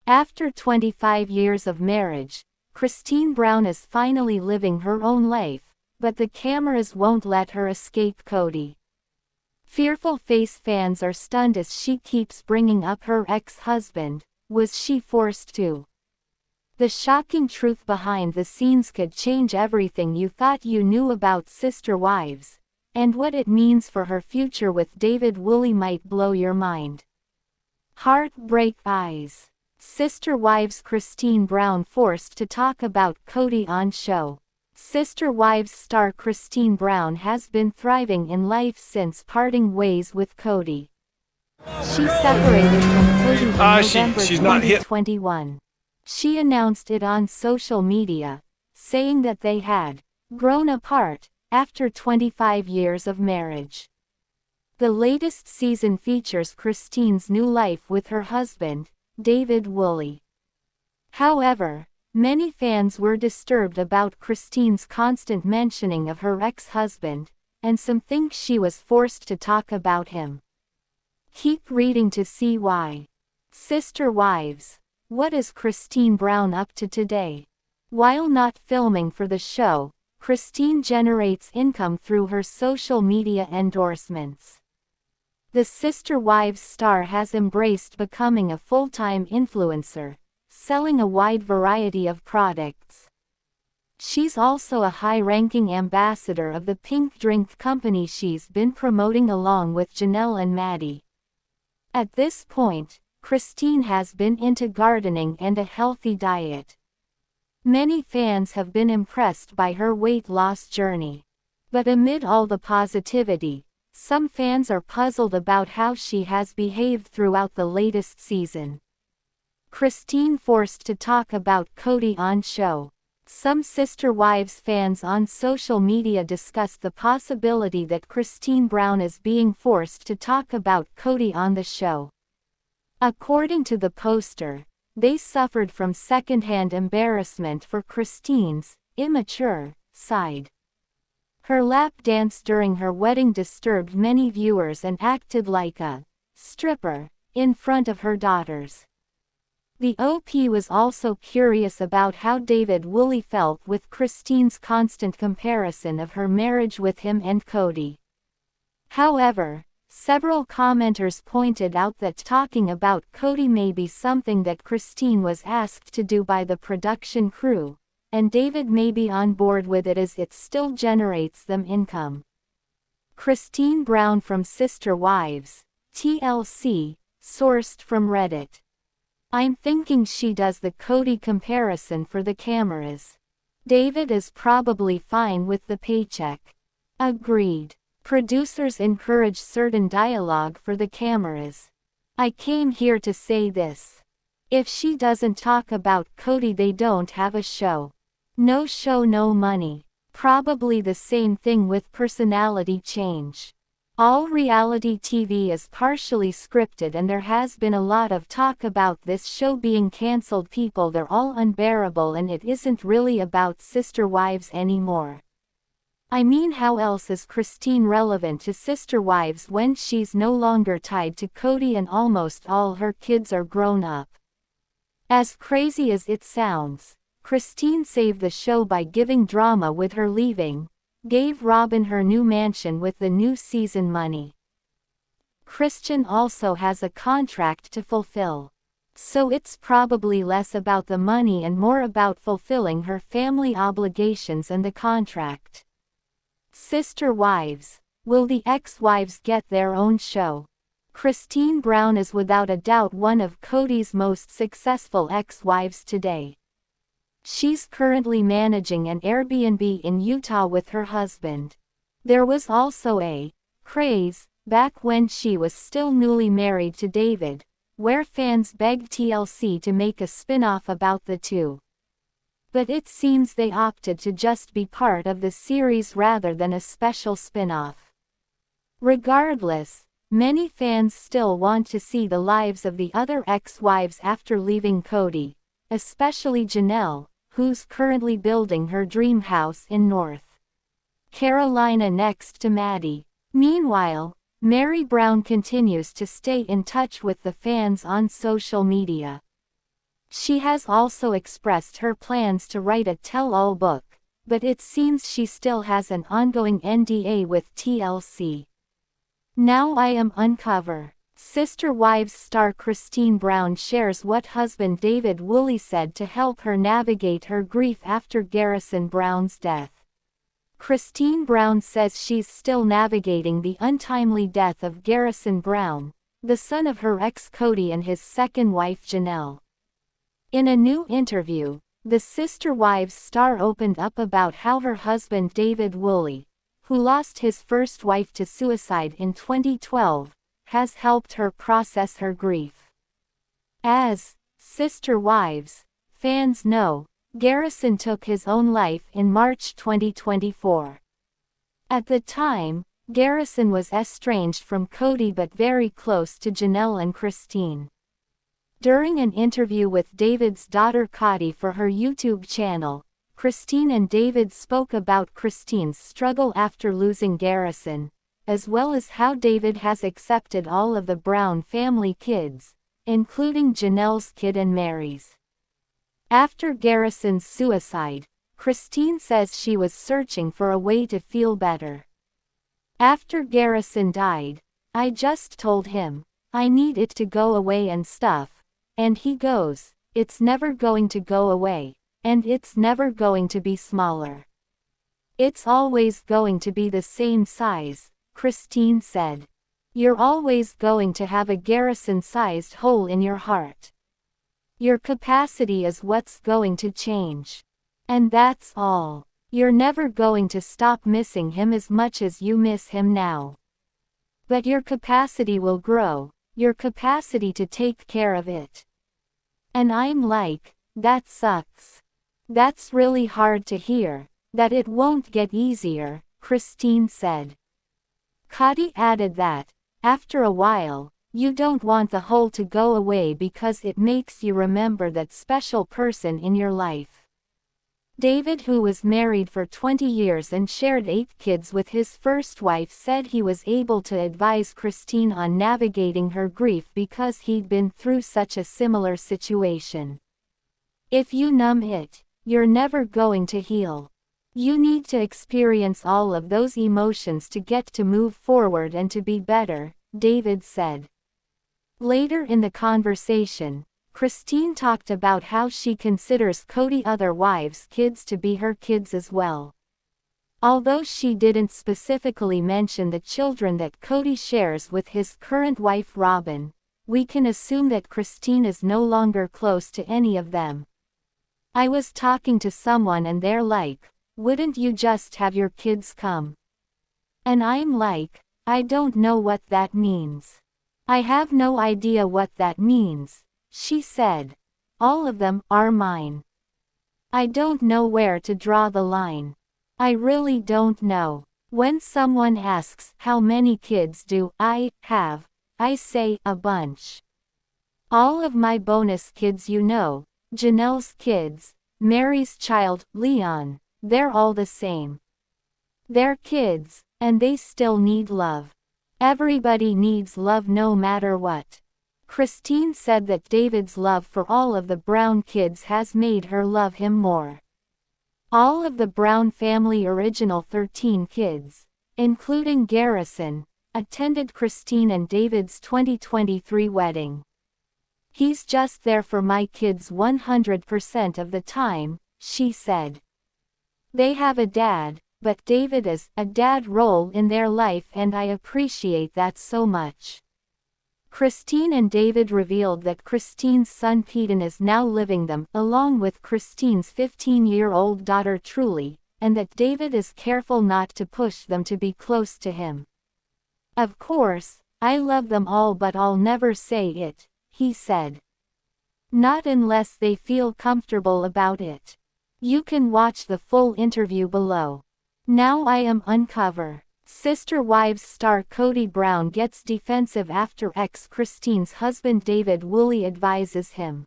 After 25 years of marriage, Christine Brown is finally living her own life, but the cameras won't let her escape Kody. Fearful Face fans are stunned as she keeps bringing up her ex-husband. Was she forced to? The shocking truth behind the scenes could change everything you thought you knew about Sister Wives, and what it means for her future with David Woolley might blow your mind. Heartbreak Eyes. Sister Wives Christine Brown forced to talk about Kody on show. Sister Wives star Christine Brown has been thriving in life since parting ways with Kody. She separated from Kody in November 2021. She announced it on social media, saying that they had grown apart after 25 years of marriage. The latest season features Christine's new life with her husband, David Woolley. However, many fans were disturbed about Christine's constant mentioning of her ex-husband, and some think she was forced to talk about him. Keep reading to see why. Sister Wives. What is Christine Brown up to today? While not filming for the show, Christine generates income through her social media endorsements. The Sister Wives star has embraced becoming a full-time influencer, selling a wide variety of products. She's also a high-ranking ambassador of the pink drink company she's been promoting along with Janelle and Maddie. At this point, Christine has been into gardening and a healthy diet. Many fans have been impressed by her weight loss journey. But amid all the positivity, some fans are puzzled about how she has behaved throughout the latest season. Christine forced to talk about Kody on show. Some Sister Wives fans on social media discussed the possibility that Christine Brown is being forced to talk about Kody on the show. According to the poster, they suffered from secondhand embarrassment for Christine's immature side. Her lap dance during her wedding disturbed many viewers and acted like a stripper in front of her daughters. The OP was also curious about how David Woolley felt with Christine's constant comparison of her marriage with him and Kody. However, several commenters pointed out that talking about Kody may be something that Christine was asked to do by the production crew, and David may be on board with it as it still generates them income. Christine Brown from Sister Wives, TLC, sourced from Reddit. I'm thinking she does the Kody comparison for the cameras. David is probably fine with the paycheck. Agreed. Producers encourage certain dialogue for the cameras. I came here to say this. If she doesn't talk about Kody, they don't have a show. No show, no money. Probably the same thing with personality change. All reality TV is partially scripted, and there has been a lot of talk about this show being cancelled. People, they're all unbearable, and it isn't really about Sister Wives anymore. I mean, how else is Christine relevant to Sister Wives when she's no longer tied to Kody and almost all her kids are grown up? As crazy as it sounds, Christine saved the show by giving drama with her leaving, gave Robin her new mansion with the new season money. Christian also has a contract to fulfill. So it's probably less about the money and more about fulfilling her family obligations and the contract. Sister Wives. Will the ex-wives get their own show? Christine Brown is without a doubt one of Kody's most successful ex-wives today. She's currently managing an Airbnb in Utah with her husband. There was also a craze back when she was still newly married to David, where fans begged TLC to make a spin-off about the two. But it seems they opted to just be part of the series rather than a special spin-off. Regardless, many fans still want to see the lives of the other ex-wives after leaving Kody, especially Janelle, who's currently building her dream house in North Carolina next to Maddie. Meanwhile, Meri Brown continues to stay in touch with the fans on social media. She has also expressed her plans to write a tell-all book, but it seems she still has an ongoing NDA with TLC. Now I am uncover. Sister Wives star Christine Brown shares what husband David Woolley said to help her navigate her grief after Garrison Brown's death. Christine Brown says she's still navigating the untimely death of Garrison Brown, the son of her ex Kody and his second wife Janelle. In a new interview, the Sister Wives star opened up about how her husband David Woolley, who lost his first wife to suicide in 2012, has helped her process her grief. As Sister Wives fans know, Garrison took his own life in March 2024. At the time, Garrison was estranged from Kody but very close to Janelle and Christine. During an interview with David's daughter Kody for her YouTube channel, Christine and David spoke about Christine's struggle after losing Garrison, as well as how David has accepted all of the Brown family kids, including Janelle's kid and Mary's. After Garrison's suicide, Christine says she was searching for a way to feel better. After Garrison died, I just told him, I need it to go away and stuff, and he goes, it's never going to go away, and it's never going to be smaller. It's always going to be the same size, Christine said. You're always going to have a Garrison-sized hole in your heart. Your capacity is what's going to change. And that's all. You're never going to stop missing him as much as you miss him now. But your capacity will grow, your capacity to take care of it. And I'm like, that sucks. That's really hard to hear, that it won't get easier, Christine said. Kody added that, after a while, you don't want the hole to go away because it makes you remember that special person in your life. David, who was married for 20 years and shared 8 kids with his first wife, said he was able to advise Christine on navigating her grief because he'd been through such a similar situation. If you numb it, you're never going to heal. You need to experience all of those emotions to get to move forward and to be better, David said. Later in the conversation, Christine talked about how she considers Kody other wives' kids to be her kids as well. Although she didn't specifically mention the children that Kody shares with his current wife Robin, we can assume that Christine is no longer close to any of them. I was talking to someone and they're like, wouldn't you just have your kids come? And I'm like, I don't know what that means. I have no idea what that means, she said. All of them are mine. I don't know where to draw the line. I really don't know. When someone asks how many kids do I have, I say a bunch. All of my bonus kids, you know, Janelle's kids, Mary's child, Leon, they're all the same. They're kids, and they still need love. Everybody needs love no matter what. Christine said that David's love for all of the Brown kids has made her love him more. All of the Brown family original 13 kids, including Garrison, attended Christine and David's 2023 wedding. He's just there for my kids 100% of the time, she said. They have a dad, but David is a dad role in their life and I appreciate that so much. Christine and David revealed that Christine's son Peyton is now living them along with Christine's 15-year-old daughter Truly, and that David is careful not to push them to be close to him. Of course, I love them all but I'll never say it, he said. Not unless they feel comfortable about it. You can watch the full interview below. Now I am uncover. Sister Wives star Kody Brown gets defensive after ex-Christine's husband David Woolley advises him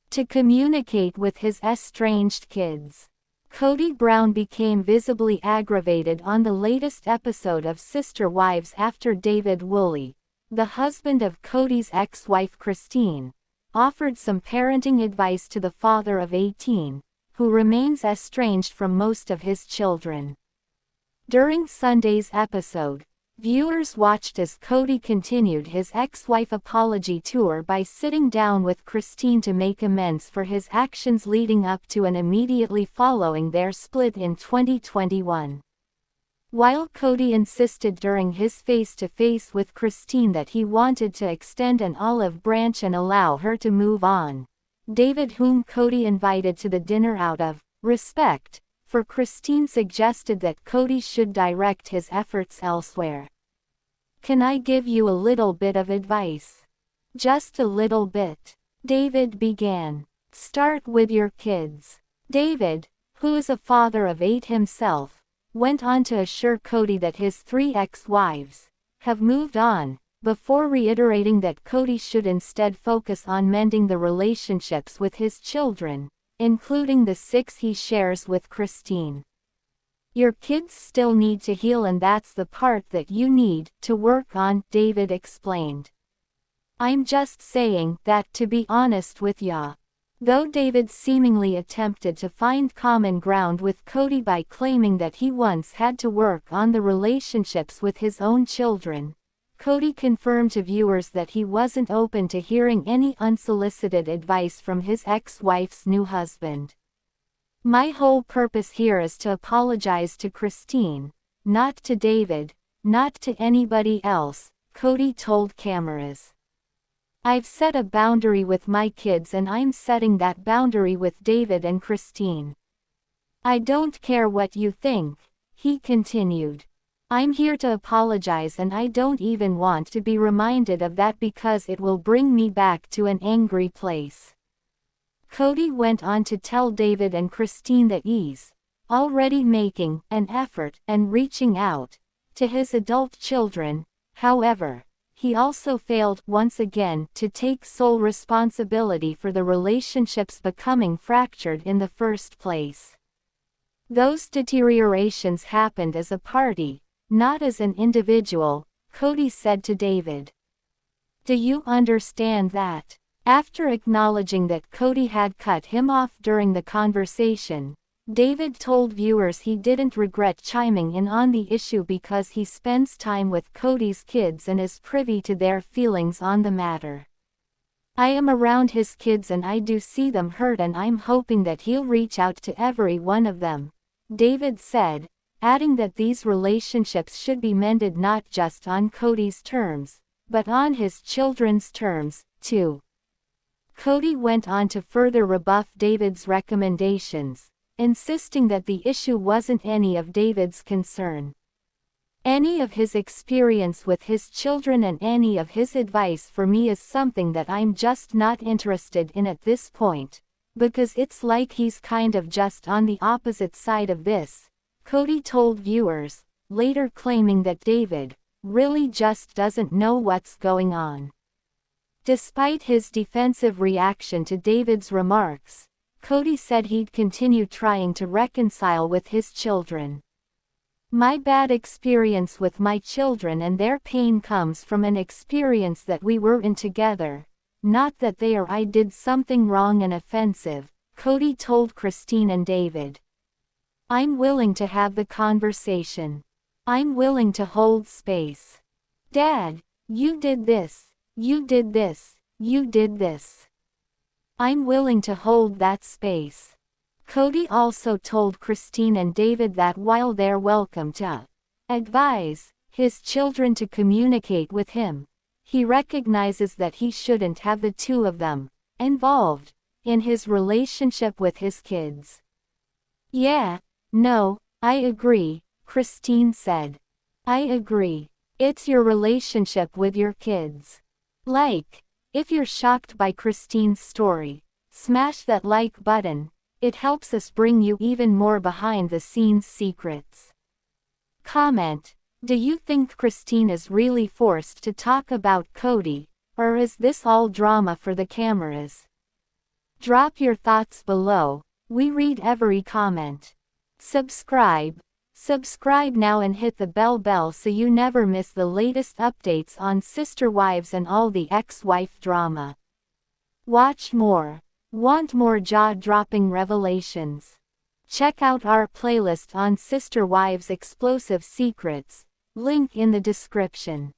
to communicate with his estranged kids. Kody Brown became visibly aggravated on the latest episode of Sister Wives after David Woolley, the husband of Kody's ex-wife Christine, offered some parenting advice to the father of 18, who remains estranged from most of his children. During Sunday's episode, viewers watched as Kody continued his ex-wife apology tour by sitting down with Christine to make amends for his actions leading up to and immediately following their split in 2021. While Kody insisted during his face-to-face with Christine that he wanted to extend an olive branch and allow her to move on, David, whom Kody invited to the dinner out of respect for Christine, suggested that Kody should direct his efforts elsewhere. "Can I give you a little bit of advice?" "Just a little bit," David began. "Start with your kids." David, who is a father of 8 himself, went on to assure Kody that his 3 ex-wives have moved on, before reiterating that Kody should instead focus on mending the relationships with his children, including the 6 he shares with Christine. "Your kids still need to heal, and that's the part that you need to work on," David explained. "I'm just saying that to be honest with ya." Though David seemingly attempted to find common ground with Kody by claiming that he once had to work on the relationships with his own children, Kody confirmed to viewers that he wasn't open to hearing any unsolicited advice from his ex-wife's new husband. "My whole purpose here is to apologize to Christine, not to David, not to anybody else," Kody told cameras. "I've set a boundary with my kids, and I'm setting that boundary with David and Christine. I don't care what you think," he continued. "I'm here to apologize, and I don't even want to be reminded of that because it will bring me back to an angry place." Kody went on to tell David and Christine that he's already making an effort and reaching out to his adult children. However, he also failed once again to take sole responsibility for the relationships becoming fractured in the first place. "Those deteriorations happened as a party, not as an individual," Kody said to David. "Do you understand that?" After acknowledging that Kody had cut him off during the conversation, David told viewers he didn't regret chiming in on the issue because he spends time with Kody's kids and is privy to their feelings on the matter. "I am around his kids and I do see them hurt, and I'm hoping that he'll reach out to every one of them," David said, adding that these relationships should be mended not just on Kody's terms, but on his children's terms, too. Kody went on to further rebuff David's recommendations, insisting that the issue wasn't any of David's concern. "Any of his experience with his children and any of his advice for me is something that I'm just not interested in at this point, because it's like he's kind of just on the opposite side of this," Kody told viewers, later claiming that David really just doesn't know what's going on. Despite his defensive reaction to David's remarks, Kody said he'd continue trying to reconcile with his children. "My bad experience with my children and their pain comes from an experience that we were in together, not that they or I did something wrong and offensive," Kody told Christine and David. "I'm willing to have the conversation. I'm willing to hold space. Dad, you did this. You did this, you did this. I'm willing to hold that space." Kody also told Christine and David that while they're welcome to advise his children to communicate with him, he recognizes that he shouldn't have the two of them involved in his relationship with his kids. "Yeah, no, I agree," Christine said. "I agree. It's your relationship with your kids. Like, if you're shocked by Christine's story, smash that like button. It helps us bring you even more behind-the-scenes secrets." Comment: do you think Christine is really forced to talk about Kody, or is this all drama for the cameras? Drop your thoughts below. We read every comment. Subscribe now and hit the bell so you never miss the latest updates on sister wives and all the ex-wife drama. Watch more. Want more jaw-dropping revelations? Check out our playlist on Sister Wives' Explosive Secrets, link in the description.